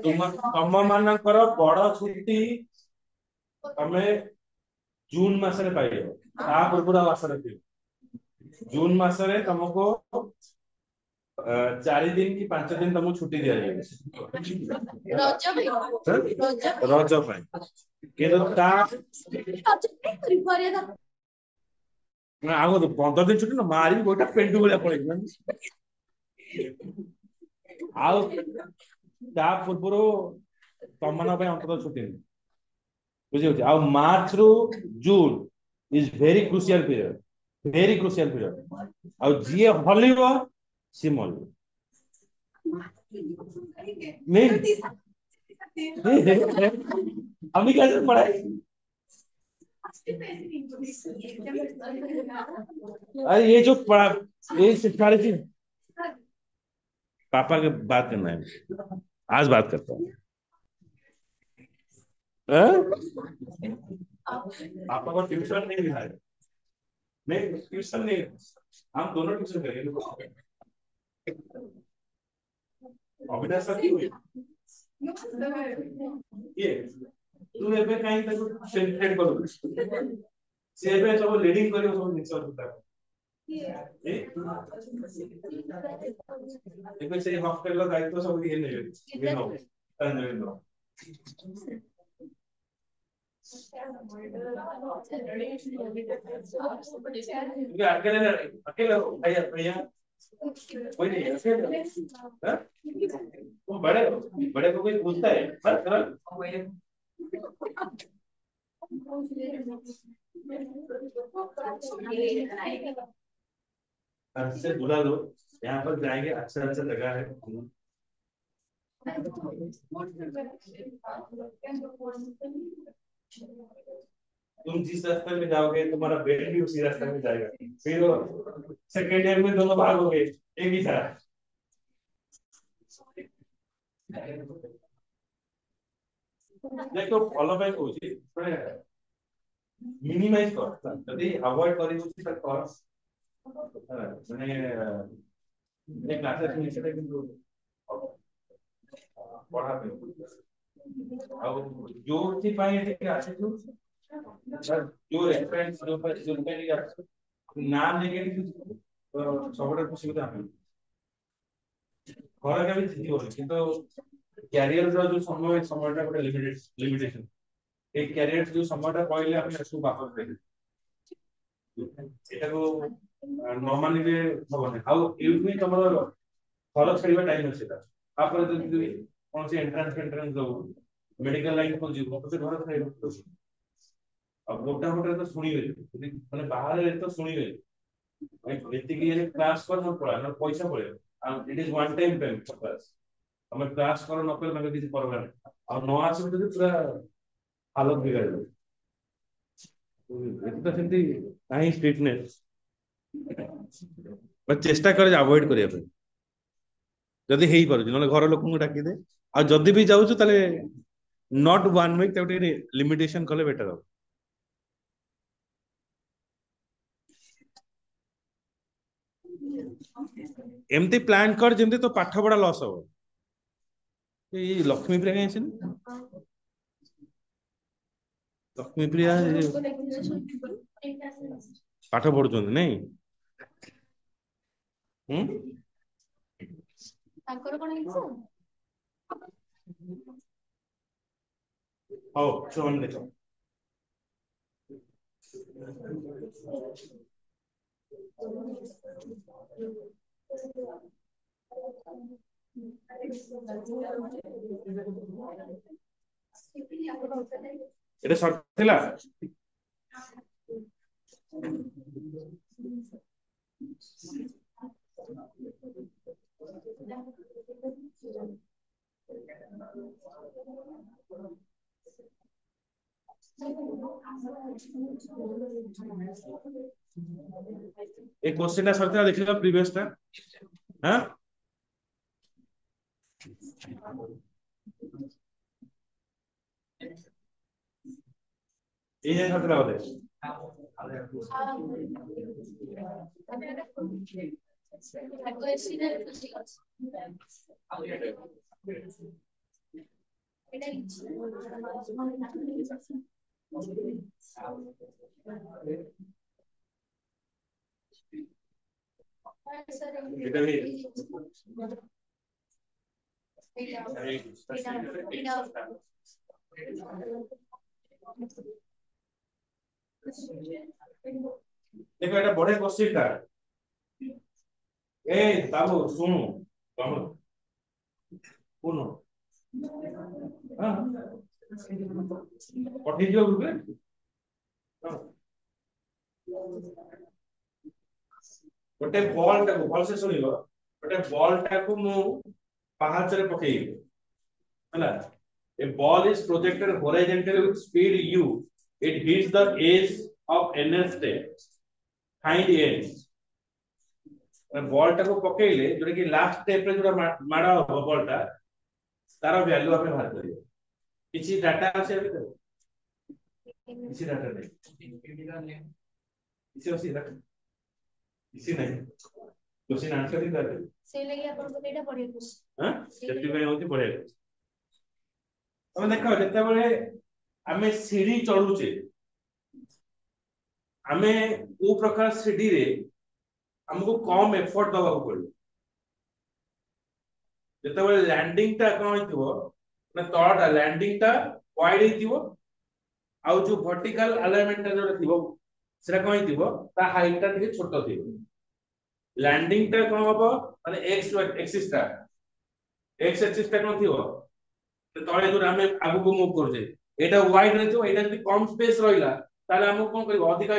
तुम मानकर बड़ छुट्टी तमें जून मासरे पाइब ता पूर्व आसरे जून मासरे तुमको 4 दिन कि 5 दिन तुमको छुट्टी दिया रज आग 15 दिन छुट्टी ना मारी गोटा पेंटू भाया पड़े पूर्व तुम अंतर छुट्टी बुझे आ मार्च रु June is very crucial period आ जी हलिव सी मल नहीं हमें क्या पढ़ाई अरे ये जो पढ़ा ये सिखा रही थी पापा के बात करना है आज बात करता हूँ पापा को ट्यूशन नहीं मिला है नहीं ट्यूशन नहीं हम दोनों ट्यूशन करेंगे अविनाश सर क्यों ये तू एबे काई तक सेंट्रेट करू से एबे सब लीडिंग करियो सब निश्चय होता है एबे से हॉस्टल का दायित्व सब ये नहीं नो नो अकेले अकेले भैया भैया कोई नहीं अकेले तुम बड़े को कोई पूछता है बस से बुला लो यहाँ पर जाएंगे अच्छा अच्छा जगह है तुम जिस रास्ते में जाओगे तुम्हारा बेट भी उसी रास्ते में जाएगा फिर सेकेंड ईयर में दोनों भाग हो गए एक ही साथ देखो फॉलो बैक हो जी मिनिमाइज कर यदि अवॉइड करी उसी तक कर माने एक क्लासेस में सेटा किंतु पढ़ा पे जो थी पाए एठी आसे जो रेफरेंस जो पे नाम लेके तो सबटा खुशी होता है घर का भी थी हो किंतु कैरियर जो समयटा गोटे लिमिटेशन एक कैरियर जो समयटा कहले हम सब वापस देखे एटा को नॉर्मली रे होबने हाउ यूजली तमरो फॉलो छड़ीबा टाइम अछि ता आपरे जदि कौन से एंट्रेंस दो मेडिकल लाइन को जीव तो से घर छड़ीबा अब गोटा मोटा तो सुनिबे माने बाहर रे तो सुनिबे भाई एति की ये क्लास कर न पड़ा न पैसा पड़े it is one time payment class हमें क्लास करो न कर किसी परवा नहीं और न आसे तो पूरा हालत बिगाड़ दे एत तो सेमती काहे स्ट्रिक्टनेस बस चेष्टा कर अवॉइड करिया पे जदि हेई पारो न घर लोक को डाकी दे आ जदि भी जाउछु ताले not one week Tete limitation कले बेटर हो एमती प्लान कर जेमती तो पाठ पढ़ा लॉस हो ये लक्ष्मी प्रिया कहीं लक्ष्मी प्रिया पाठ पढ़ुं नहीं हौ चल देखो এটা শর্ট ଥିଲା एक क्वेश्चन टा सरता देखिबा प्रीवियस टा हां ये है सरता होते এটা भी देखो এটা বড় কোশ্চেনটা এই বাবু শুনো বাবু শুনো হ্যাঁ পঠিয়ে দিও গ্রুপে ଗୋଟେ ବଲ୍ ଟାକୁ ଭଲସେ ଶୁଣିବ ଗୋଟେ ବଲ୍ ଟାକୁ ମୁଁ ପାହାଚରେ ପକେଇବି ହେଲା a ball is projected horizontally with speed u it hits the edge of nth step find edge ball टाको पकेइले जोटा कि लास्ट स्टेप रे जोटा माडा हो बॉल टा तार वैल्यू हमें बाहर करियो किछि डाटा আছে अभी तो किछि डाटा नहीं किछि ଅଛି डाटा किछि नहीं क्वेश्चन आंसर ही कर दे से लगे अपन को एटा पढेको हां सेफ्टी पे होती पढेको हम देखो जते बेले हमें सीढ़ी चढुचे हमें को प्रकार सीढ़ी रे हमको कम एफर्ट दबाको पड़े जते बेले लैंडिंग टा कोन हितबो ना तळटा लैंडिंग टा वाइड हितबो आ जो वर्टिकल अलाइनमेंट जो थिबो सेरा कोन हितबो ता हाइट टा ଟିକେ छोटो थिबो लैंडिंग टा कोन हबो माने एक्स एक्सिस टा एक्स एक्सिस टा कोन थिबो तळे जो हमें आगु को मूव करजे एटा वाइड रहतो एटा जदी कम स्पेस रहिला ताले हमको कोन करबो अधिक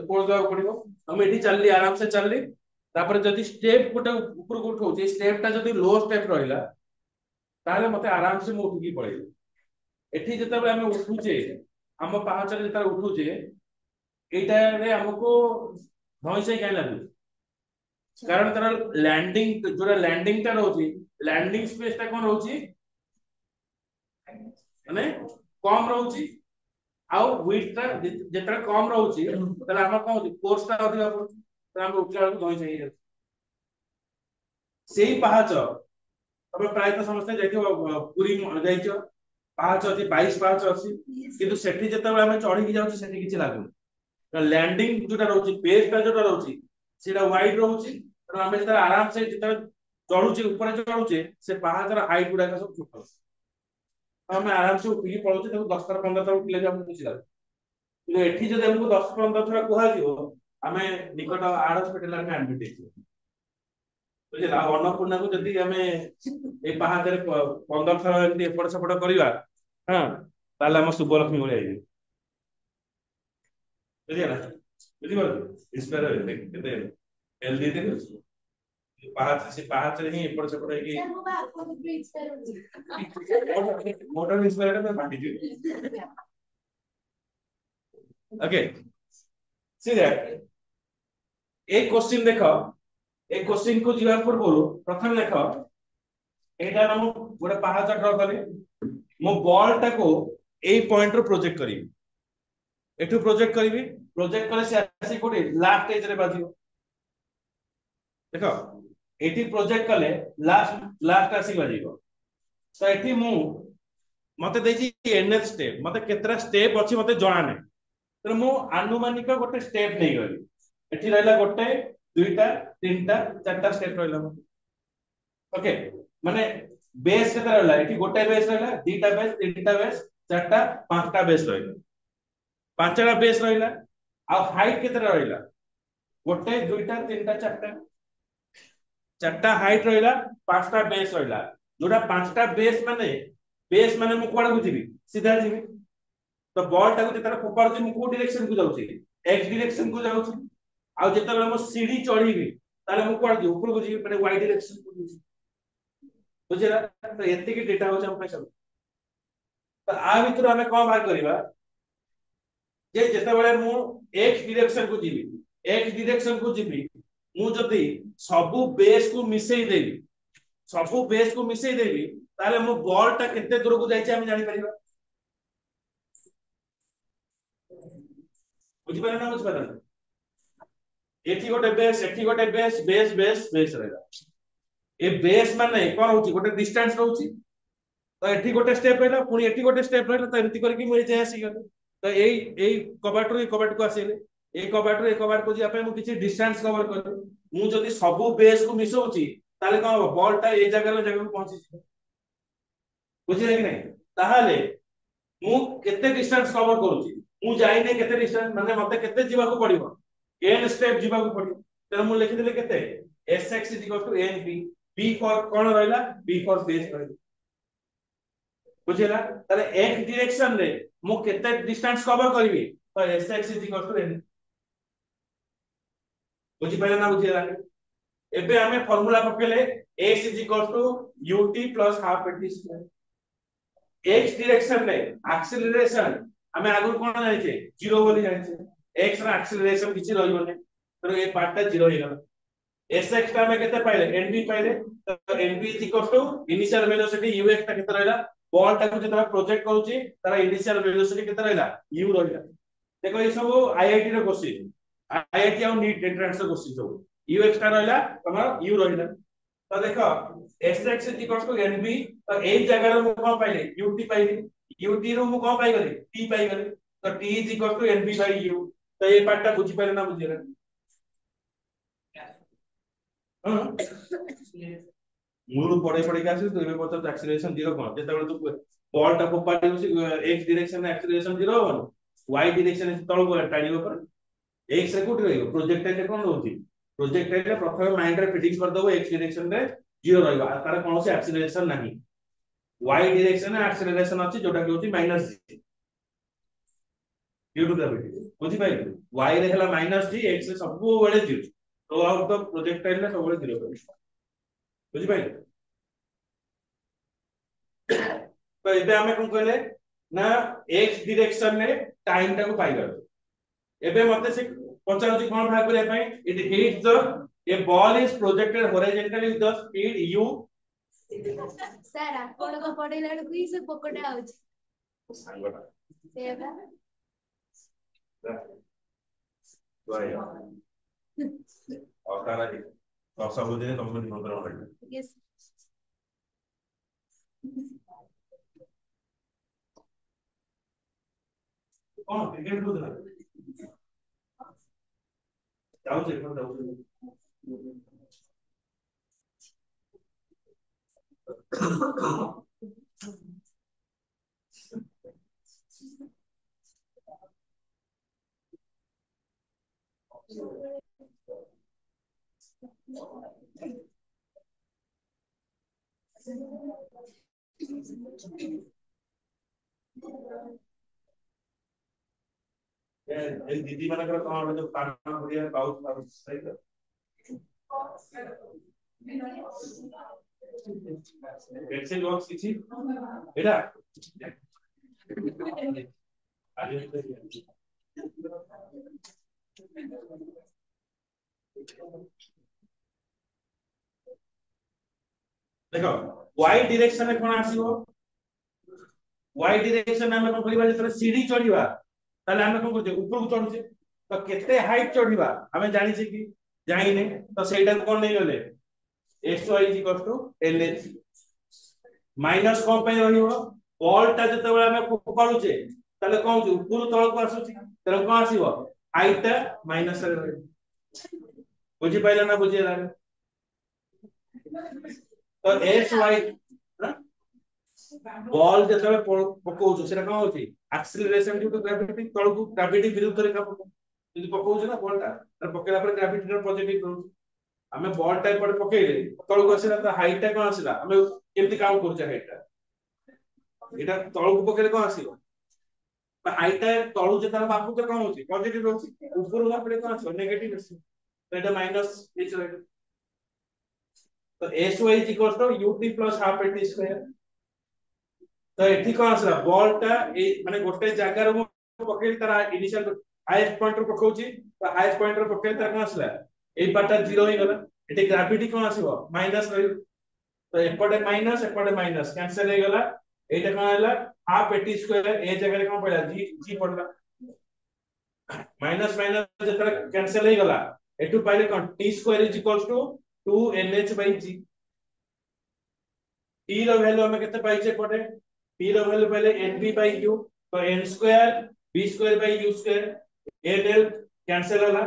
फोर्स देबा पड़िबो हम एठी चलली आराम से चलली तापर जदी स्टेप गोटे ऊपर को उठौ स्टेप टा जदी लो स्टेप रहिला ताले मते आराम से मु उठकी पड़े एठी जते हम उठुचे हम पाहाचर जते उठुचे एटा रे हमको भय से क्या लागु कारण तार लैंडिंग जोरा लैंडिंग टा रहउची लैंडिंग स्पेस टा कोन रहउची माने कम रहउची आउ विड्थ टा जेतरा कम रहउची तले हम कोन होची फोर्स टा अधिक पड़ुची त हम उठला को भय से सेही पाहाच तबे प्राय तो समस्त जाइतो पूरी जाइतो पाहाच अछि 22 पाहाच अछि किंतु सेठी जते बेला हम चढ़ी की जाउची सेठी किछि लागु लैंडिंग जोटा रहउची बेस टा जोटा रहउची सेटा वाइड रहउची त हम जते आराम से जते चढ़ुचे ऊपर चढ़ुचे से पाहाचर हाइट गुडा का सब छोटो हम आराम से उठी पळुचे त 10 थर 15 थर उठले जे हम किछि लागु किंतु एठी जते हमको 10 15 थर कुहा दियो हमें निकट आड़ हॉस्पिटल में एडमिट हेछि बुझे आ अन्नपूर्णा को जदी हमें ए पाहाचरे 15 थर एंती एपड़ सेपड़ करिवा हां ताले हम सुबलक्ष्मी होले आइबे बुझे ना बुझी बात इंस्पायर होते केते हेल्दी थे पाहाच से पाहाच रे ही एपड़ सेपड़ है कि मोटर इंस्पायर का बांटी जी ओके सी दैट एक क्वेश्चन देखो एक क्वेश्चन को जीवा पूर्व प्रथम देखो एटा हम गोटे पाहाच ड्रा करी मो बॉल टा को ए पॉइंट रो प्रोजेक्ट करी एठू प्रोजेक्ट करी प्रोजेक्ट करे से आसी कोटे लास्ट एज रे बाजियो देखो एठी प्रोजेक्ट कले लास्ट लास्ट आसी बाजियो तो एठी मु मते देछि एनएच स्टेप मते केतरा स्टेप अछि मते जणा नै तो मु अनुमानिक गोटे स्टेप नै गली एठी रहला गोटे दुईटा तीनटा चारटा स्टेप रहला ओके माने बेस केतरा रहला एठी गोटे बेस रहला दीटा बेस तीनटा बेस चारटा पांचटा बेस रहला पांचटा बेस रहला आ हाइट केतरा रहला गोटे दुईटा तीनटा चारटा चारटा हाइट रहला पांचटा बेस रहला जोटा पांचटा बेस माने मु कोडा बुझिबी सीधा जीबी तो बॉल टाको जेतरा फोपार जे मु को डायरेक्शन को जाउची एक्स डायरेक्शन को जाउची आ जेतरा हम सीढ़ी चढ़ीबी ताले मु कोडा जे ऊपर को जीबी माने वाई डायरेक्शन को जीबी बुझिला तो एते की डेटा हो हम पे सब तो आ भीतर हमें कोन बात करबा जे जेतेबेले मु x डायरेक्शन को जीवी x डायरेक्शन को जीवी मु जदी सबु बेस को मिसई देबी सबु बेस को मिसई देबी ताले मो बॉल टा केते दूर को जाइछ हम जानि परिबा बुझी पारे ना बुझी पारे एठी गोटे बेस एठी गोटे बेस बेस बेस बेस रहेगा ए बेस माने कोन होची गोटे डिस्टेंस रहउची तो एठी गोटे स्टेप रहला पुनी एठी गोटे स्टेप रहला तो एमती करके मु जे आसी गले तो एई कबाट रो कबाट को आसीले ए कबाट रो कबाट को जिया पे मु किछि डिस्टेंस कवर कर मु जदी सबु बेस को मिसौची ताले कोन हो बॉल टा ए जगह को पहुंची छी बुझिले कि नहीं ताहाले मु केते डिस्टेंस कवर करूची मु जाइने केते डिस्टेंस माने मते केते जीवा को पड़िबो n स्टेप जीवा को पड़िबो त मु लिखि देले केते sx np b फॉर कोन रहला b फॉर बेस रहला बुझिला ताले x डायरेक्शन रे मु केते डिस्टेंस कवर करबी तो sx n बुझि पाले ना बुझिला एबे हमें फार्मूला पकेले x ut plus half at square x direction रे एक्सेलरेशन हमें आगु कोन जानि छे 0 बोली जानि छे x रा एक्सेलरेशन किछि रहिबो नै तो ए पार्ट टा 0 हे गेला sx टा में केते पाइले nb पाइले तो nb इनिशियल वेलोसिटी ux टा केते रहला बॉल टा को जेता प्रोजेक्ट करूची तारा इनिशियल वेलोसिटी केते रहला u रहला देखो ये सब आईआईटी रो क्वेश्चन आईआईटी और नीट एंट्रेंस रो क्वेश्चन सब ux टा रहला तमरा u रहला तो देखो sx nb तो ए जगह रो कोन पाइले ut पाइले ut रो मु कोन पाइ गले t पाइ गले तो t nb by u तो ये पार्ट टा बुझी पाइले ना बुझिले हां मूल पढ़े पढ़े के आसी तो एबे पता एक्सेलरेशन 0 कोन जेतेबेले तू बॉल टा फोपाडी होसी x डायरेक्शन में एक्सेलरेशन 0 होन y डायरेक्शन में तळ को टाणीबो पर x रे कोठी रहइबो प्रोजेक्टाइल रे कोन होती प्रोजेक्टाइल रे प्रथम माइंड रे फिक्स कर दबो x डायरेक्शन रे 0 रहइबो आ तार कोनोसी एक्सेलरेशन नाही y डायरेक्शन में एक्सेलरेशन अछि जोटा कि होती -g ड्यू टू ग्रेविटी बुझी पाइल y रे हला -g x रे सब बेले 0 थ्रू आउट द प्रोजेक्टाइल रे सब बेले 0 बुझी पाइल तो एबे हमें कोन कहले ना x डायरेक्शन में टाइम टा को पाइ गलो एबे मते से पचाउची कोन भाग करे पई it hits the A ball is projected horizontally with the speed u sir आपण को पढेला को ई सब पकोडा आउछ सांगोटा सेबा वाया और तारा जी और सब दिन तुम दिन होता रहा यस कौन क्रिकेट को देना जाओ से कौन जाओ ये दीदी माने कर कौन जो काना बढ़िया पाउच पाउच सही कर एक्सेल बॉक्स किछि एटा आगे देखो y डायरेक्शन में कोन आसीबो y डायरेक्शन में हम कोन करिबा जतरे सीढ़ी चढ़ीबा ताले हम कोन करजे ऊपर को चढ़ुजे तो केते हाइट चढ़ीबा हमें जानि छी कि जाइने तो सेटा कोन नै गले xy lh माइनस कोन पे रहिबो बॉल ता जते बेला हम फोपाडुचे ताले कोन जे ऊपर तळ को आसुची ताले कोन आसीबो हाइट ता माइनस रे रहिबो बुझी पाइला ना बुझिला तो sy बॉल जते पकोउ सेटा कोन होची एक्सेलरेशन ड्यू टू ग्रेविटी तळ को ग्रेविटी विरुद्ध रे काम यदि पकोउ ना बॉल ता तर पकेला पर ग्रेविटी रो पॉजिटिव रहू हमें बॉल टाइप पर पकेले तळ को आसीला तो हाइट ता कोन आसीला हमें केमति काम करछ हाइट ता एटा तळ को पकेले कोन आसीबो हाइट ता तळु जे तार बापू तो कोन होची पॉजिटिव रहउची ऊपर ना पड़े कोन आसीबो नेगेटिव आसी तो एटा माइनस एच रहइबो तो sy ut plus half at square तो एठी कोन आसला बॉल टा ए माने गोटे जागा रो पकेल तारा इनिशियल हाईएस्ट पॉइंट रो पकोची तो हाईएस्ट पॉइंट रो पकेल तारा कोन आसला एई पार्टटा 0 ही गला एटी ग्रेविटी कोन आसीबो माइनस रही तो एपटे माइनस एपटे माइनस कैंसिल हो गला एटा कोन हला हाफ एटी स्क्वायर ए जगह रे कोन पड़ला जी जी पड़ला माइनस माइनस जतरा कैंसिल हो गला एटू पाइले कोन t square is equals to 2nh by g t रो वैल्यू हमें केते पाइछे पड़े t रो वैल्यू पहले nb बाय u तो n square b square by u square nl cancel होला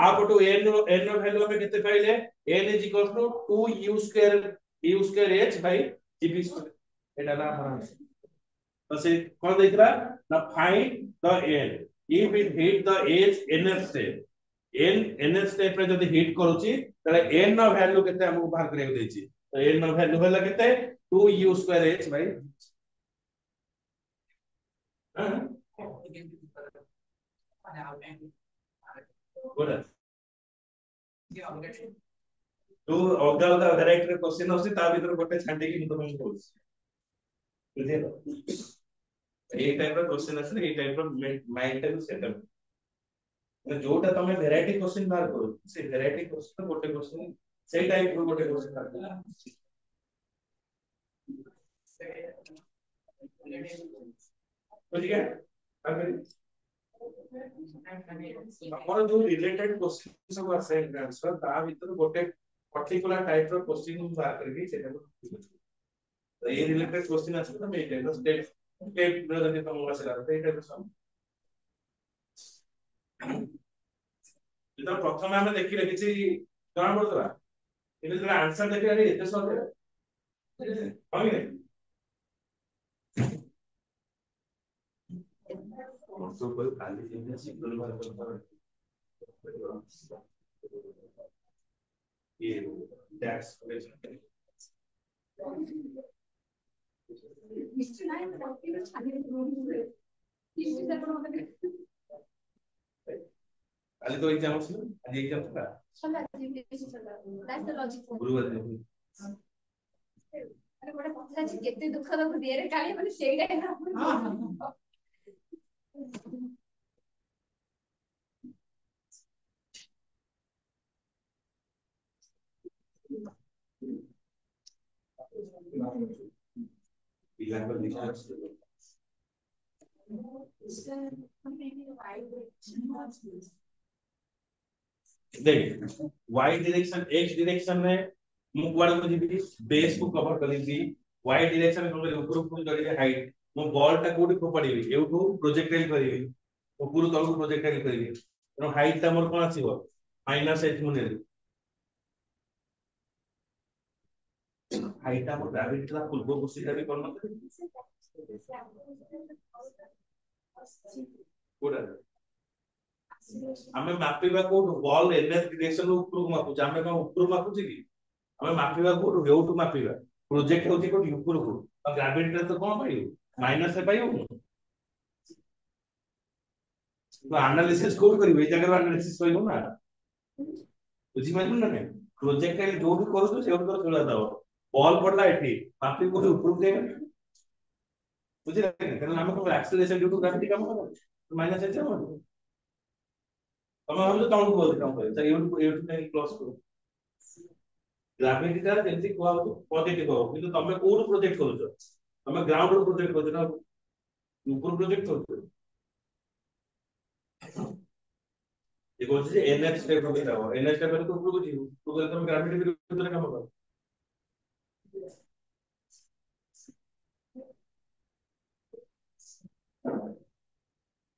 आप टू n रो वैल्यू हमें केते पाइले n is equals to 2u square h by gb square एटा ना हमारा तो से कौन देख रहा ना find the n if it hit the edge nth step nth step रे जदी हिट करूची तले n नो वैल्यू केते हमको बाहर करे देची तो n नो वैल्यू होला केते 2u square h bye good तो अलगा अलगा वैरायटी रे क्वेश्चन आसी ता भीतर गोटे छांटी की तुम बोल बुझिलो ए टाइप रो क्वेश्चन आसे ए टाइप रो माइंड टाइप सेटअप মানে जोटा तमे वैरायटी क्वेश्चन बार करो से वैरायटी क्वेश्चन गोटे क्वेश्चन से टाइप रो गोटे क्वेश्चन बार करो ठीक है अगर हमर जो रिलेटेड क्वेश्चन सब आसे आंसर ता भीतर गोटे पर्टिकुलर टाइप रो क्वेश्चन बार करके सेटा तो ये रिलेटेड क्वेश्चन आसे तो मैं टाइप स्टेप स्टेप रो जने तुम आसे तो ये टाइप सब जेतरा प्रथम हमें देखि किछि जଣା पड़तला एबे जरा आंसर देखि अरे एते सब होई नै तो कोई खाली जिंदगी सिंगल बार करता ये टैक्स काली तो एग्जाम আছে आज एग्जाम था चला दैट्स द लॉजिक गुरुवार दिन अरे बड़ा पता है कितने दुख दुख दे रे काली माने सेई टाइम हां इलाका दिखा देख y डायरेक्शन x डायरेक्शन में मु कुआड को जीबी बेस को कवर कर ली y डायरेक्शन में हम ऊपर को जड़ी हाइट मु बॉल टा कोडी को पड़ीबी एउठू प्रोजेक्टाइल करिबी ऊपर तल को प्रोजेक्टाइल करिबी तो हाइट ता मोर कोन आसीबो -h मुने हाइट ता मोर ग्रेविटी ता फुल को कुछ भी करना कोडा हमें मापिबा को बॉल एनएस डायरेक्शन ऊपर को मापु जामे को ऊपर मापु छी की हमें मापिबा को हेउटू मापिबा प्रोजेक्ट होची को ऊपर को और ग्रेविटी तो कोन पाइयो माइनस से पाइयो तो एनालिसिस कोड करिवे ए जगह एनालिसिस करिवो ना बुझी माइनु ना प्रोजेक्टाइल जो भी करू तो सेउट कर चला दाओ बॉल पड़ला एठी मापी को ऊपर दे बुझी कारण हम को एक्सेलरेशन ड्यू टू ग्रेविटी काम कर माइनस है हम हम जो काउंट बोल काम कर ये नहीं क्लोज करो ग्रेविटी का जेंति को हो पॉजिटिव हो किंतु तमे कोड प्रोजेक्ट करू छ तमे ग्राउंड रो प्रोजेक्ट करू ना ऊपर प्रोजेक्ट करू ये बोल जे एनएच स्टेप में जाओ एनएच स्टेप में तो ऊपर को जीव तो तुम ग्रेविटी के ऊपर काम करो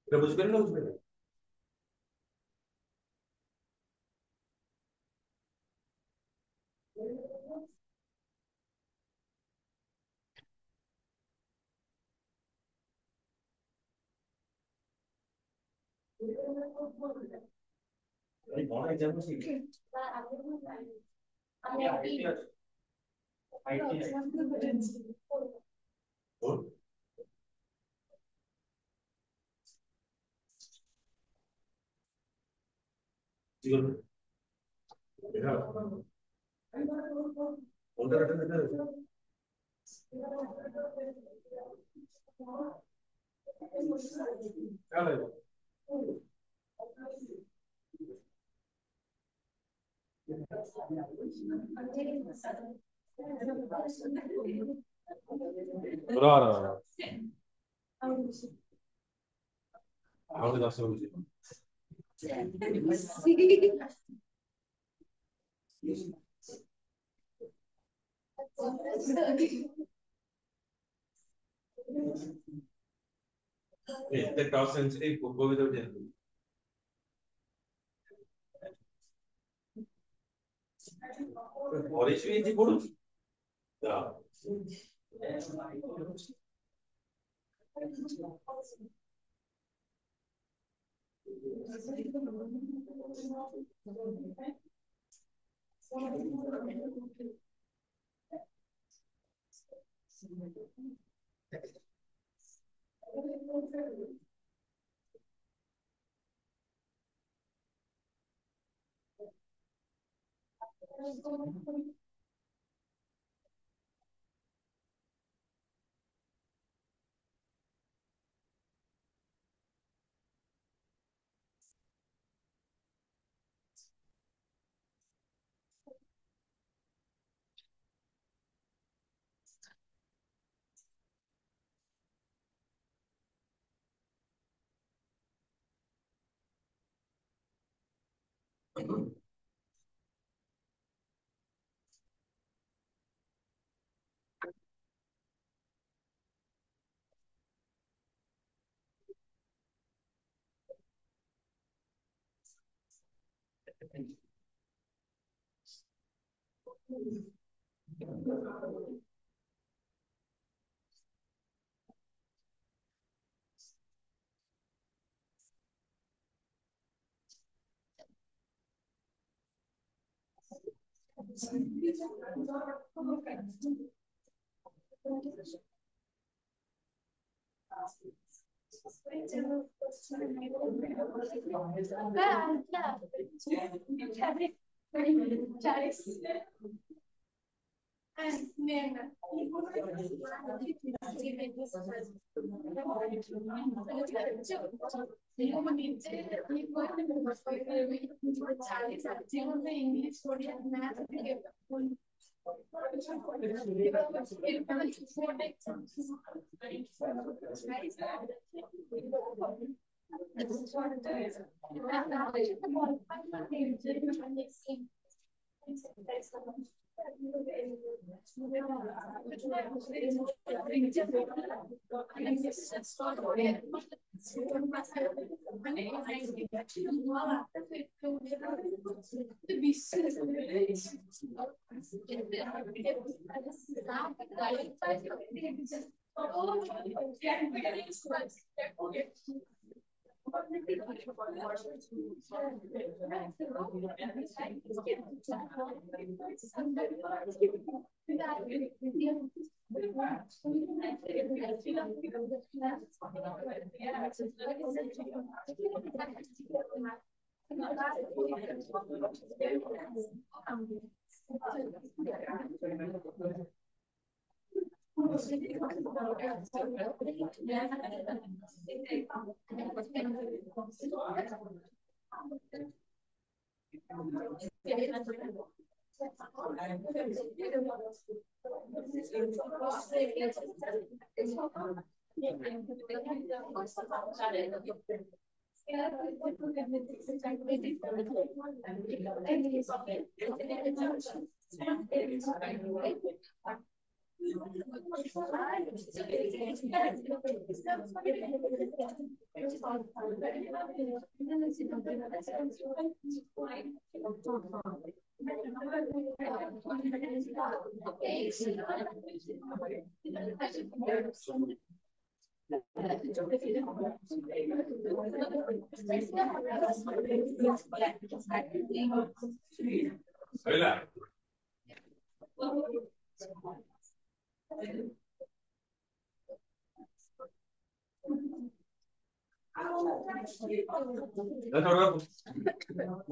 ये बुझ कर ना उसमें अरे कौन एग्जाम से और जीवन देखा उधर अटक Rara. How did that the toss and say, go without it. Polish way is good. Yeah.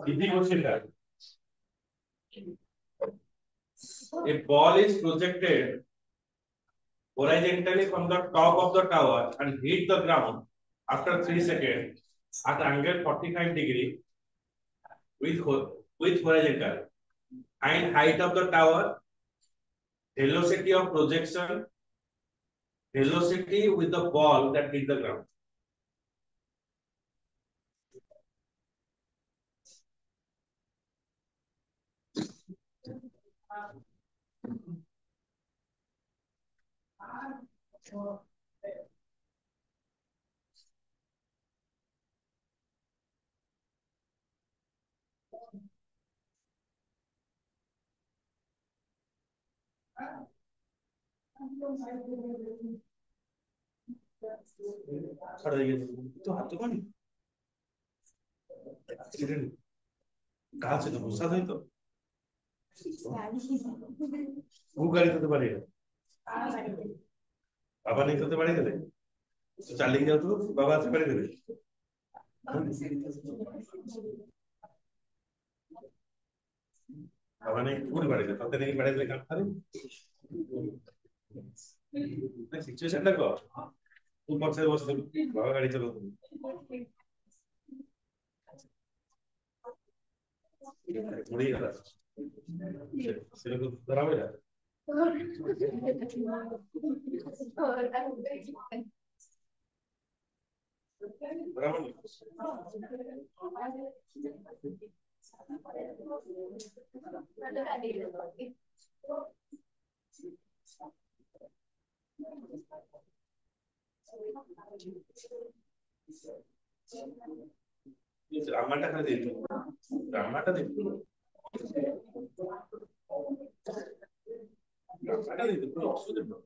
Easy question that. A ball is projected horizontally from the top of the tower and hit the ground after 3 seconds at angle 45 degree with horizontal. Find height of the tower, velocity of projection, velocity with the ball that hit the ground. तो हाथ तो कौन accident कहाँ से तो गुस्सा था तो वो गाड़ी तो पारेगा बाबा नहीं तो पारे गए तो चाली जाओ तो बाबा से पारे गए बाबा नहीं पूरी पारे गए तो तेरे नहीं पारे गए काम करो सिचुएशन देखो तू पक्ष बस बाबा गाड़ी चलो थोड़ी है सिर्फ बराबर है बराबर रामाटा कर देते रामाटा देखो रामाटा देखो तो ऑप्शन देखो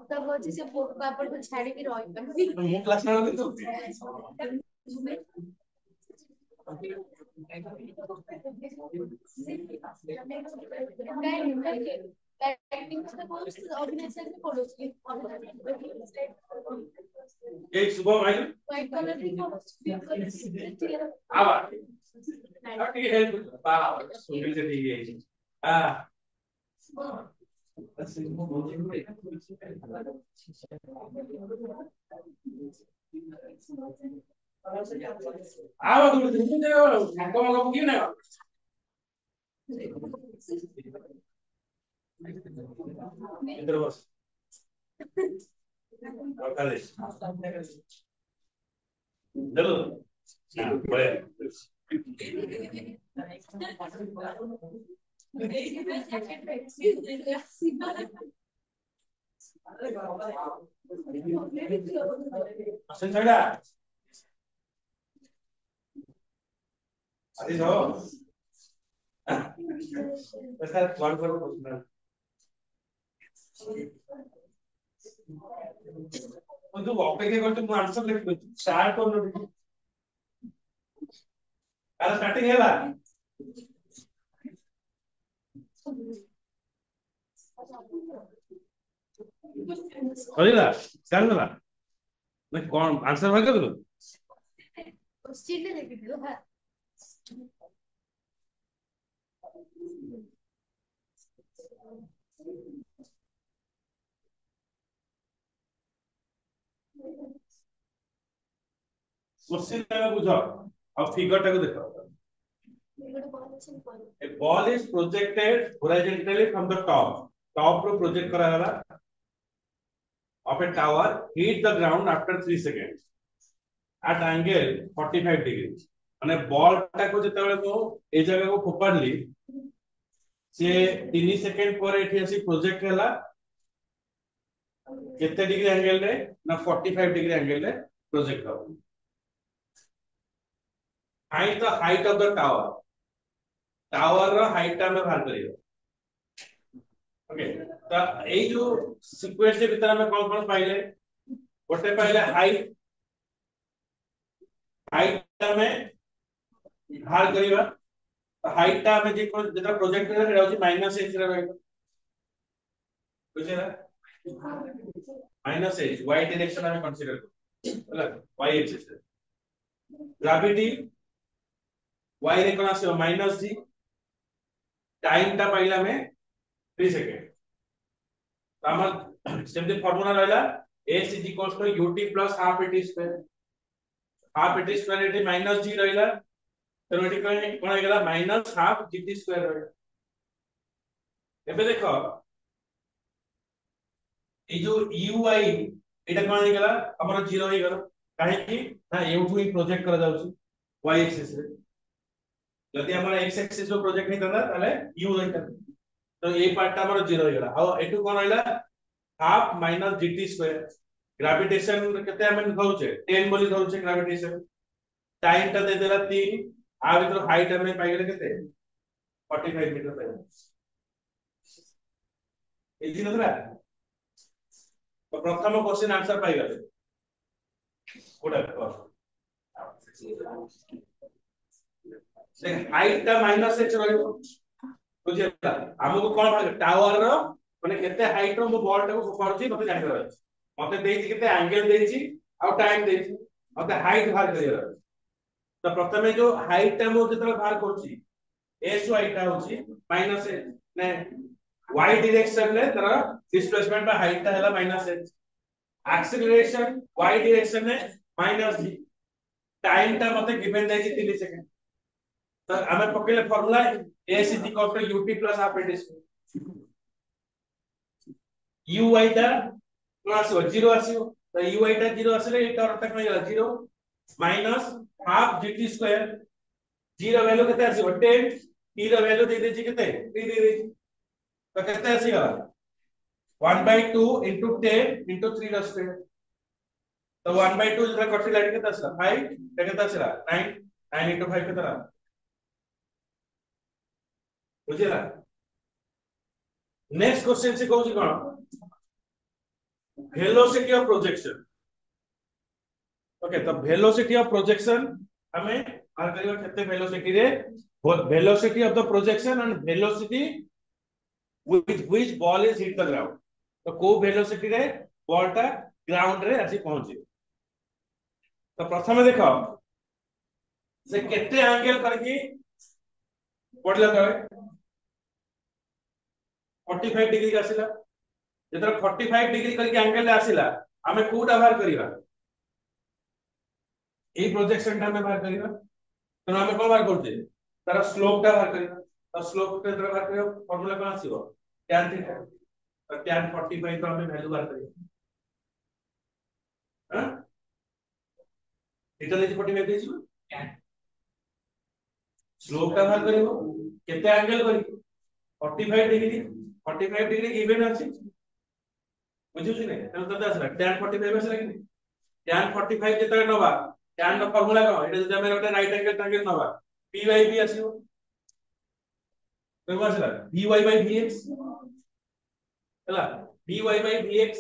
तब वो जैसे पापड़ को छाड़ी की रॉय पर मुंह क्लास ना लगे तो एक सुबह भाई व्हाइट कलर की आवा ठीक है वाह सुनील से ठीक है हां आवा तुम देखो ठाको मग की ना इधर बस ओके चलो हां बड़े sensaira अरे जाओ ऐसा वन करो पर्सनल तो ऑपेके करते मु आंसर लिख स्टार्ट करनो अरे स्टार्टिंग हैला अरेला स्टार्ट करा मैं कौन आंसर भाग कर दो क्वेश्चन ने लिख दियो हां क्वेश्चन में बुझो अब फिगर टाको देखो a ball is projected horizontally from the top रो प्रोजेक्ट करा गला of a tower hit the ground after 3 seconds at angle 45 degree माने बॉल टाको जेतेबेले को ए जगह को फोपाडली से 3 सेकंड पर एठी आसी प्रोजेक्ट हैला केते डिग्री एंगल रे ना 45 डिग्री एंगल रे प्रोजेक्ट हो find the height of the tower रो हाइट में बाहर करियो ओके तो ए जो सीक्वेंस के भीतर में कौन कौन पाइले गोटे पाइले हाइट में बाहर करिवा हाइट टा हमें जे जेटा प्रोजेक्ट करा सेटा होची -h रे रहइबो बुझेला -h y डायरेक्शन हमें कंसीडर करू होला y एक्सिस रे ग्रेविटी y रे कोन आसीबो -g टाइम टा पाइला में 3 सेकंड हमर सेमति फार्मूला रहला s ut plus half at square half eighty square eighty minus g रहला तो एटी कोन हो गेला माइनस हाफ gt स्क्वायर रहला एबे देखो ए जो ui एटा कोन हो गेला हमर 0 हो गेला काहे कि ना एउठु ही प्रोजेक्ट करा जाउची y एक्सिस रे जदि हमर x एक्सिस रो प्रोजेक्ट नहीं करला ताले u रहिता तो ए पार्ट हमर 0 हो गेला आ एटु कोन रहला half minus gt square gravitation केते हम धौचे 10 बोली धौचे ग्रेविटेशन टाइम टा दे देला 3 आ भीतर हाइट हमने पाई गेले केते 45 मीटर पाई इजी नथला तो प्रथम क्वेश्चन आंसर पाई गेले कोडा से हाइट टा माइनस h रहइबो बुझियला हमको कोन भाग टावर रो माने केते हाइट रो मो बॉल टा को पड़ची मते जानि रहै मते देछि केते एंगल देछि आ टाइम देछि मते हाइट बाहर करियो तो प्रथमे जो हाइट टा मो जेतला बाहर करछि s y टा होछि माइनस h ने y डायरेक्शन ले तर डिस्प्लेसमेंट बा हाइट टा हैला minus h acceleration y direction में माइनस g टाइम टा मते गिवन देछि 3 सेकंड तो हमें पकेले formula s ut plus half at square uy टा कोन आसीबो 0 आसीबो तो uy टा 0 आसीले एटा अर्थ कोन गेला 0 minus half gt square g रो वैल्यू केते आसीबो 10 t रो वैल्यू दे देछि केते 3 दे देछि तो केते आसीबा 1/2 into 10 into 3 रो स्क्वायर तो 1/2 जरा कटि लाइन केते आसला 5 केते आसला 9 9 into 5 केते आला बुझिला नेक्स्ट क्वेश्चन से कहूची कोन वेलोसिटी ऑफ प्रोजेक्शन ओके तो वेलोसिटी ऑफ प्रोजेक्शन हमें आर करियो केते वेलोसिटी रे velocity of the projection and velocity with which ball is hit the ground तो को वेलोसिटी रे बॉल टा ग्राउंड रे आसी पहुंची तो प्रथम देखो से केते एंगल करके पड़ला तळे 45 डिग्री का आसीला जेतर 45 डिग्री करके एंगल आसीला हमें कोटा बाहर करिवा ए प्रोजेक्शन टा में बाहर करिवा तो हमें कोन बाहर करते तार स्लोप टा बाहर करिवा तो स्लोप के तरह बाहर करियो फार्मूला कोन आसीबो tan थीटा तो tan 45 तो हमें वैल्यू बाहर करियो हां थीटा देछि 45 देछि स्लोप टा बाहर करियो केते एंगल करी 45 डिग्री 45 डिग्री गिवन अछि बुझियो छी नै तो तते आसला tan 45 आसला कि tan 45 जेतरे नबा tan नो फार्मूला को एटा जदि हम एक राइट एंगल ट्रायंगल नबा p by b आसीबो तो आसला vy by vx हला vy by vx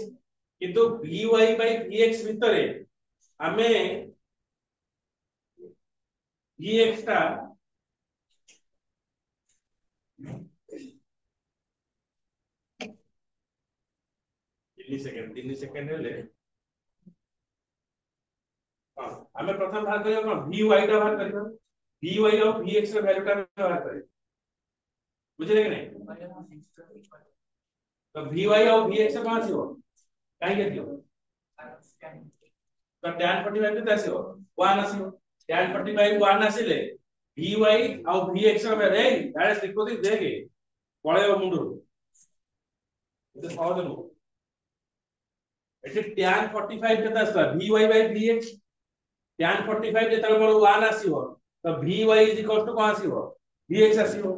किंतु vy by vx भितरे हमें vx टा तीन सेकंड ले हां हमें प्रथम बाहर करियो कोन vy टा बाहर करियो vy और vx रे वैल्यू टा बाहर करियो बुझले कि नहीं तो vy और vx कहां से हो काहे के दियो तो tan 45 केते आसीबो 1 आसीबो tan 45 1 आसीले vy और vx रे रे डायरेक्ट लिखो दे देगे पळेबो मुंडु तो सहज नु एटे tan 45 केते आसला vy by vx tan 45 जेतले मोर 1 आसीबो तो vy कोन आसीबो vx आसीबो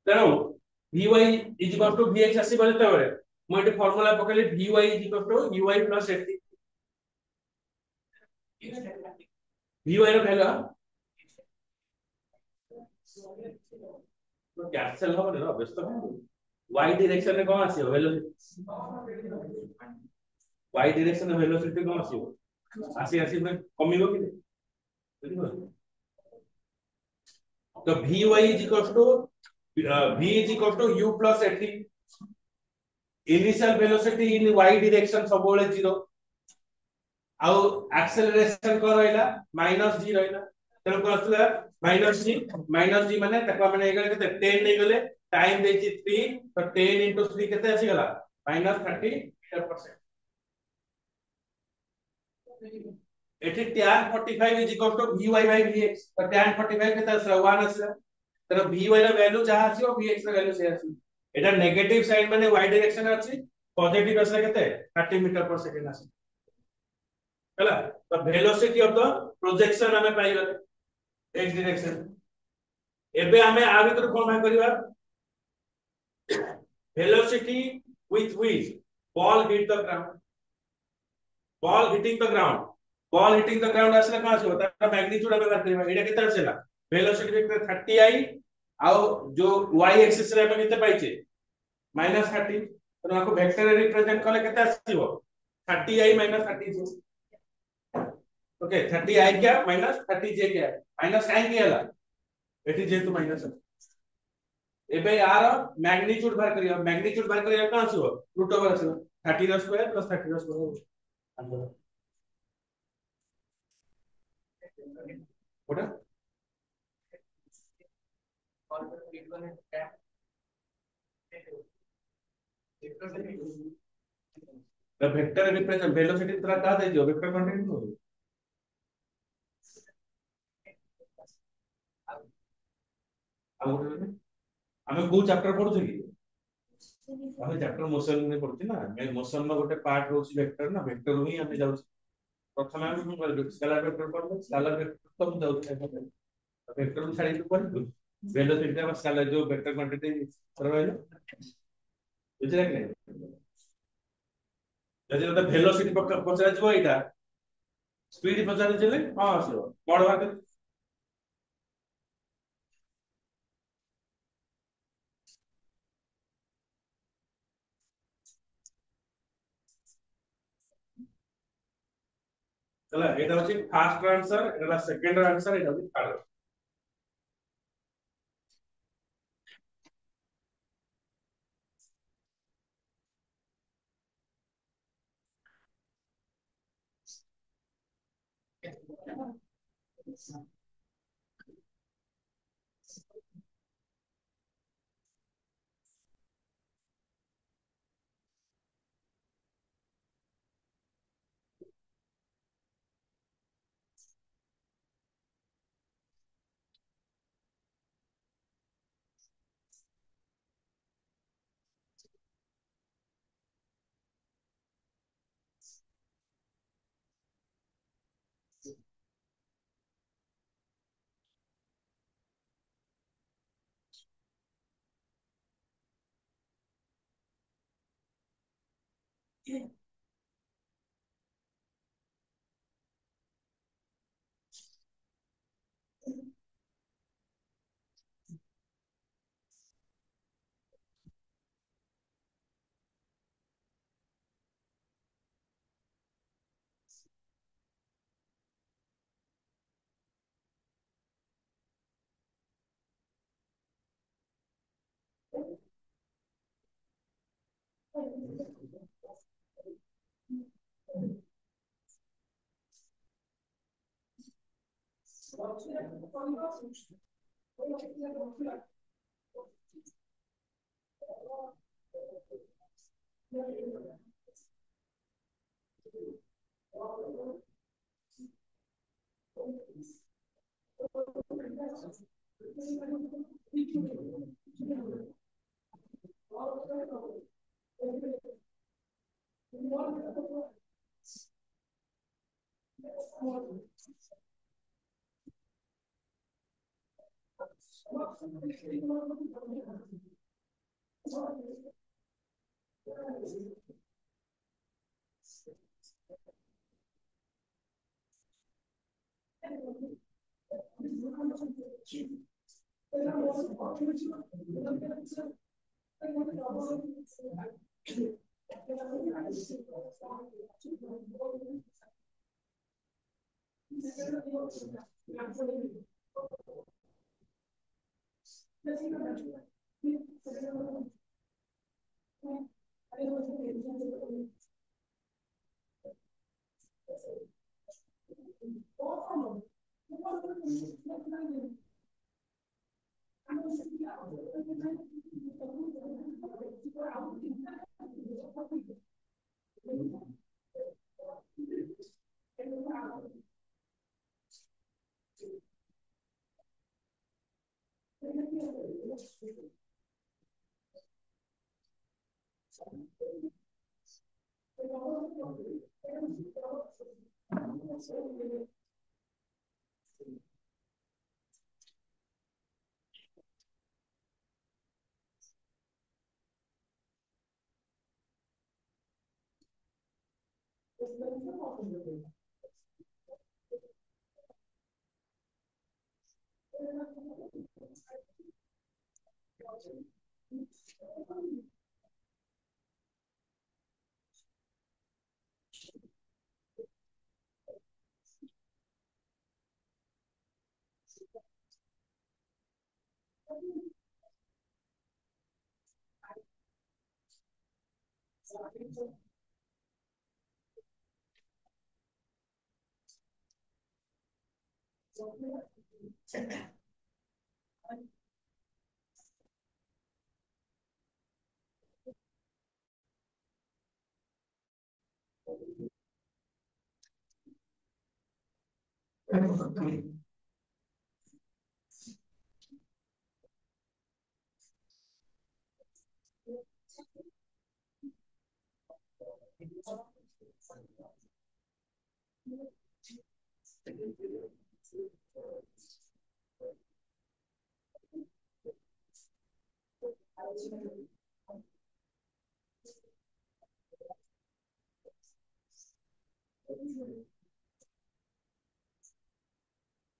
तेनो vy vx आसीबो जेते बेले म एटे फार्मूला पकेले vy ui plus ft vy रो वैल्यू तो कैंसिल हो रे व्यस्त y डायरेक्शन में कोन आसीबो वेलोसिटी y डायरेक्शन में वेलोसिटी कोन आसीबो आसी आसी में कमिबो कि बुझिबो तो Vy is equals to V is equals to U plus At. Initial velocity in y direction सबोले 0 आउ एक्सेलरेशन को रहला -g रहला तेन को असला -g माने तकवा माने एगले केते 10 नै गले टाइम देछि 3 तो 10 * 3 केते आसी गला -30 मीटर पर सेकंड एठी tan 45 is equal to vy by vx तो tan 45 केते आसला 1 आसला तर vy रा वैल्यू जहा आसी vx रा वैल्यू से आसी एटा नेगेटिव साइड माने y डायरेक्शन आसी पॉजिटिव आसला केते 30 मीटर पर सेकंड आसी हला तो वेलोसिटी ऑफ द प्रोजेक्शन हमें पाइबा x डायरेक्शन एबे हमें आ भीतर कोन भाग करिवा velocity with which ball hit the ground ball hitting the ground असले कहां से होता है मैग्नीट्यूड हमें बात करिवा एटा केते आसेला वेलोसिटी वेक्टर 30i आउ जो y एक्सिस रे हमें केते पाइचे -30 तो आपको वेक्टर रिप्रेजेंट करले केते आसीबो 30i - 30j ओके 30i क्या -30j क्या माइनस काहे के हला एटी जेतु माइनस एबे यार मैग्नीट्यूड बाहर करिया कहां से हो रूट ओवर से 30 रा स्क्वायर प्लस 30 रा square what the vector represent velocity तरह का दे जो वेक्टर क्वांटिटी हो हमें को चैप्टर पढु छी हमें चैप्टर मोशन में पढु छी ना मैं मोशन में गोटे पार्ट होची वेक्टर ना वेक्टर ही हमें जाउ प्रथम हम कर स्केलर वेक्टर पढु स्केलर वेक्टर तो हम जाउ वेक्टर छाड़ी तो पढु वेलोसिटी का स्केलर जो वेक्टर क्वांटिटी रहला बुझले कि नहीं जदि वेलोसिटी पचार जो एटा स्पीड पचार चले हां आसो बड़ भाग चला एटा होची फर्स्ट आंसर एटा सेकंड आंसर एटा होची थर्ड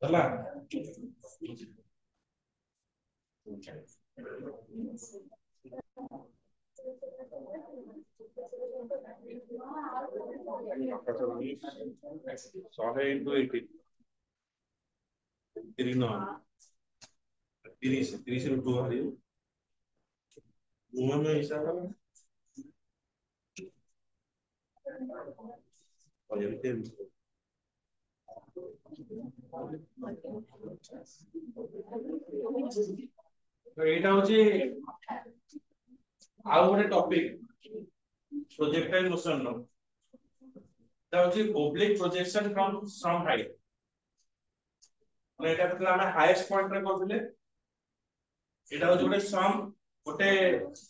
ହେଲା ଶହେ ଇଣ୍ଟୁ 80 30 ରୁ 2 ବାହାରିବ ମୁଁ ହିସାବ এইটা হচ্ছে ଆଉ ଗୋଟେ ଟପିକ projectile motion ର এটা হচ্ছে oblique projection from some height মানে এটা তো আমরা হাইয়েস্ট পয়েন্ট রে করলে এটা হচ্ছে ଗୋଟେ সম ଗୋଟେ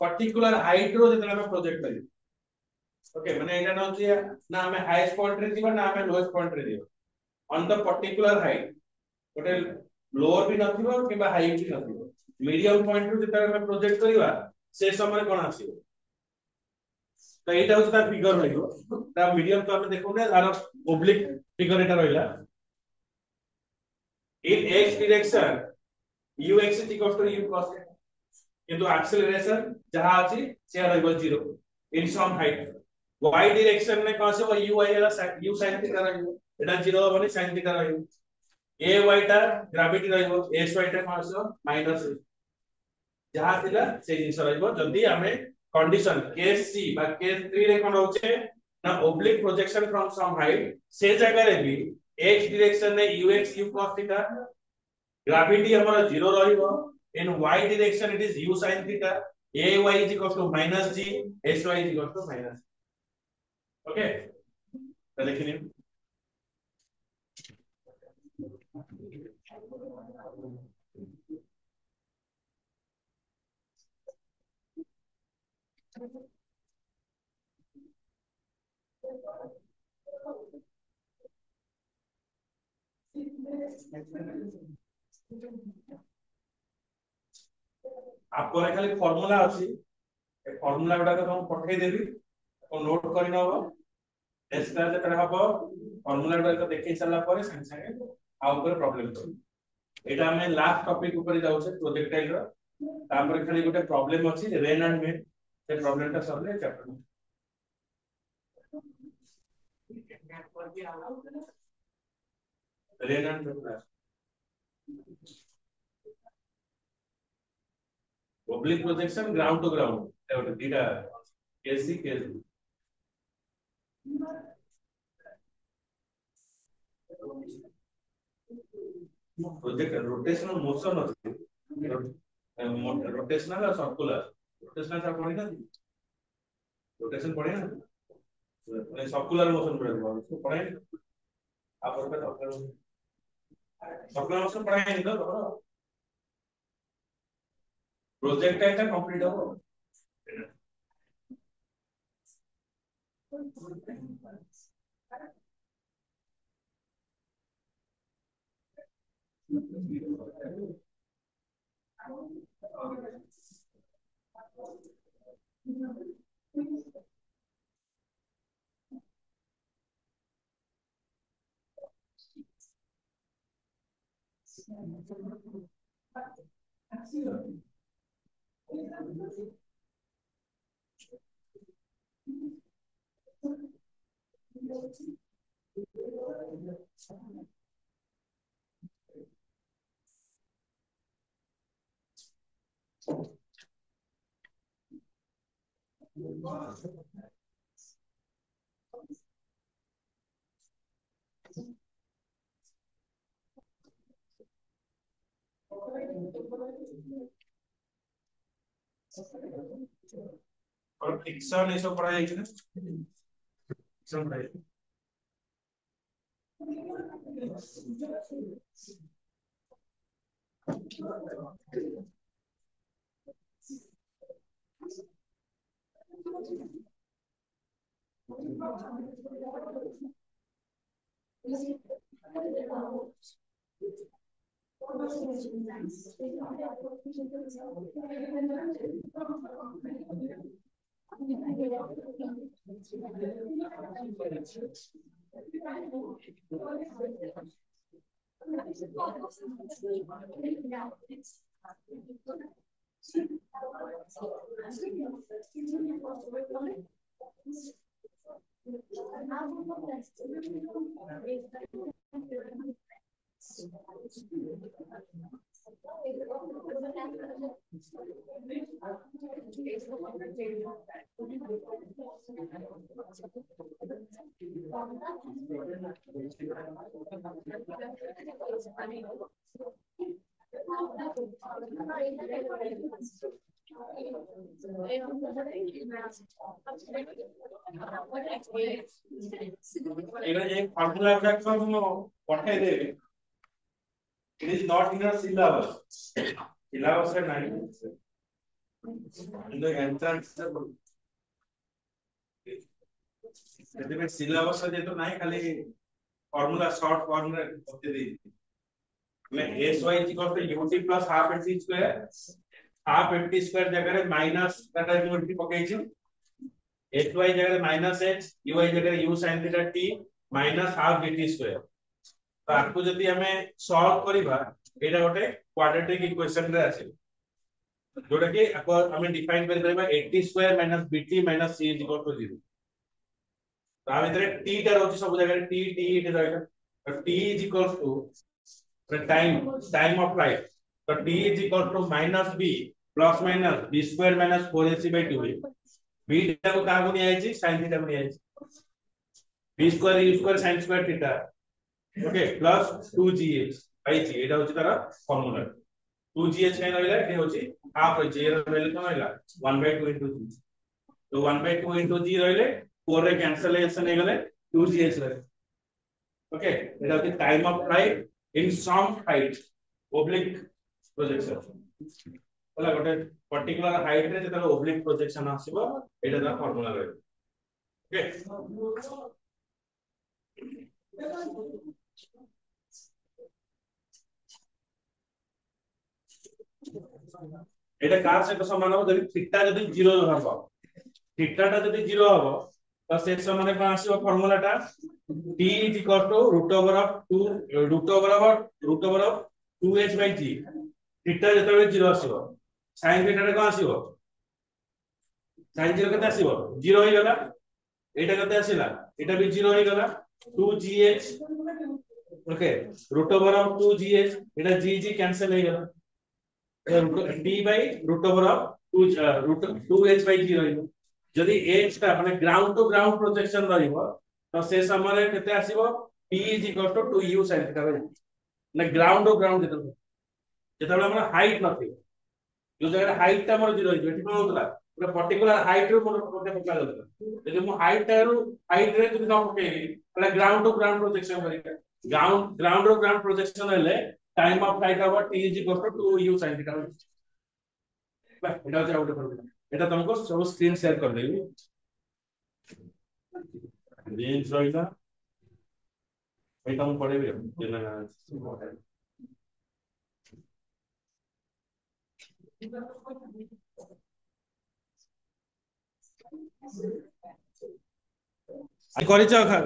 পার্টিকুলার হাইট रो যেটা আমরা প্রজেক্ট করি ওকে মানে এটা না হচ্ছে না ଆମେ হাইয়েস্ট পয়েন্ট রে দিবা না ଆମେ লোয়েস্ট পয়েন্ট রে দিবা অন দ পার্টিকুলার হাইট ଗୋଟେ লোअर ବି ନଥିବ କିମ୍ବା ହାଇ ବି ନଥିବ ମିଡିୟମ ପଏଣ୍ଟ ରୁ ଯେତେବେଳେ ଆମେ ପ୍ରୋଜେକ୍ଟ କରିବା ସେ ସମୟରେ କଣ ଆସିବ तो एटा होता तार फिगर रहिबो ता मीडियम तो हम देखो ने आर ओब्लिक फिगर एटा रहिला इन x direction ux is equal to u cos theta किंतु एक्सेलरेशन जहां अछि से रहिबो 0 इन सम हाइट y डायरेक्शन में कौन से u y वाला u sin थीटा रहिबो एटा 0 होबनी sin थीटा रहिबो a y टा ग्रेविटी रहिबो s y टा कौन से माइनस जहां थिला से जिंस रहिबो जदी हमें कंडीशन केस सी बा केस 3 रे कोन होचे ना oblique projection from some height से जगह रे भी x डायरेक्शन में ux u cos theta gravity हमारा 0 रहिबो इन y direction it is u sin theta ay is equal to minus g sy is equal to minus okay तो लिखिए आपको खाली फार्मूला अछि ए फार्मूला गुडा को हम पठै देबी तो नोट करि नबो एस्टा जेतरा हबो फार्मूला गुडा को देखै सला परे संग संग आ ऊपर प्रॉब्लम तो एटा हमें लास्ट टॉपिक ऊपर जाउ छे प्रोजेक्टाइल रो तापर खाली गोटे प्रॉब्लम अछि रेन एंड विंड से प्रॉब्लम ता solve chapter rain and wind oblique projection ground to ground dita kc kc project rotational motion ଅଛି rotational और circular rotational सा पढ़ी ना rotation पढ़ी ना ମାନେ circular motion पढ़ी उसको पढ़ाई आप और का circular motion पढ़ाई नहीं तो प्रोजेक्ट है कंप्लीट हो और फ्रिक्शन ये सब पढ़ा जाए ना फ्रिक्शन पढ़ाई एक फार्मूला गुडा को पठाई देबे it is not in your syllabus syllabus है नहीं in the entrance यदि में syllabus है तो नहीं खाली फार्मूला शॉर्ट फार्मूला होते दी मैं sy is equal to ut plus half nt square जगह रे माइनस का यूनिटी पकाई छी hy जगह रे माइनस h uy जगह रे u sin theta t minus half dt square तो आपको जदि हमें सॉल्व करिबा एटा गोटे क्वाड्रेटिक इक्वेशन रे आसे जोटा कि हमें डिफाइन कर परबा 80 square minus bt minus c is equal to 0 तो आ भीतर t टा रहउची सब जगह t t इट रहइला तो t is equal to time of flight तो t is equal to minus b plus minus b square minus 4ac/2 b टा को का को नि आइची sin थीटा को नि आइची b square u square sin square theta okay plus 2gh by g एटा होची तारा फार्मूला 2gh काई रहइला एटा होची हाफ होची एरा वैल्यू कोन रहइला 1/2 into g तो 1/2 into g रहइले 4 रे कैंसलेशन हे गले 2gh रहे ओके एटा होची time of flight in some height oblique projection होला गोटे पर्टिकुलर हाइट रे जेता ओब्लिक प्रोजेक्शन आसीबो एटा ता फार्मूला रहे ओके এটা কার সହିତ সমান হবে যদি থিটা যদি 0 হবো থিটাটা যদি 0 হবো তো সে সমানে কোন আসিবো ফর্মুলাটা t √2 2h/g থিটা যেতবে 0 আসিবো sin থিটাটা কোন আসিবো sin 0 কেতে আসিবো 0 হই গলা এটা কেতে আসিলা এটা भी 0 হই গলা 2gh ओके √2gh এটা g g कैंसिल হই গলা t by root over of 2h by g ରହିବ যদি h ଟା মানে ground to ground projection ରହିବ ତ ସେ ସମୟରେ କେତେ ଆସିବ p is equal to 2u sin theta ରହିବ ନା ground to ground ଯେତେବେଳେ ଆମର ହାଇଟ୍ ନଥିବ जो जगह हाइट टा मोर 0 ହେଇଯିବ ଏଠି କଣ ହଉଥିଲା ଗୋଟେ पर्टिकुलर ହାଇଟ୍ ରୁ ମୋର ଗୋଟେ ପକା ଯାଉଥିଲା ଯଦି ମୁଁ ହାଇଟ୍ ରୁ ହାଇଟ୍ ରେ ଯଦି ନ ପକେଇବି ତାହେଲେ ଗ୍ରାଉଣ୍ଡ ଟୁ ଗ୍ରାଉଣ୍ଡ ପ୍ରୋଜେକ୍शन କରିବି ग्राउंड टू ग्राउंड प्रोजेक्शन हेले time of flight over t is equal to 2u sin theta बा एटा होचे आउट कर एटा तुमको सब स्क्रीन शेयर कर देबी रेंज रहिला एटा हम पढेबे जेना आई करिछ खा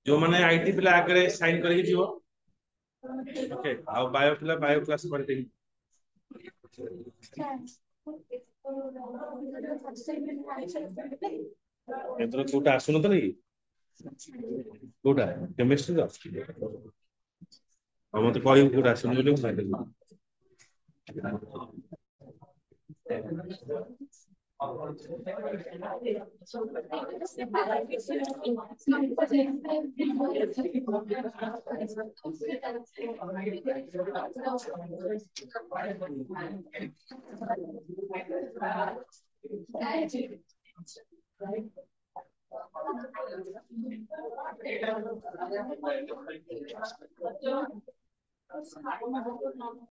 जो माने आईटी पिला आगे साइन करके जीवो ओके आ बायो पिला बायो क्लास पढ़ते एतरो कोटा आसुन त नहीं कोटा केमिस्ट्री दा हम तो कहि कोटा आसुन बोली हम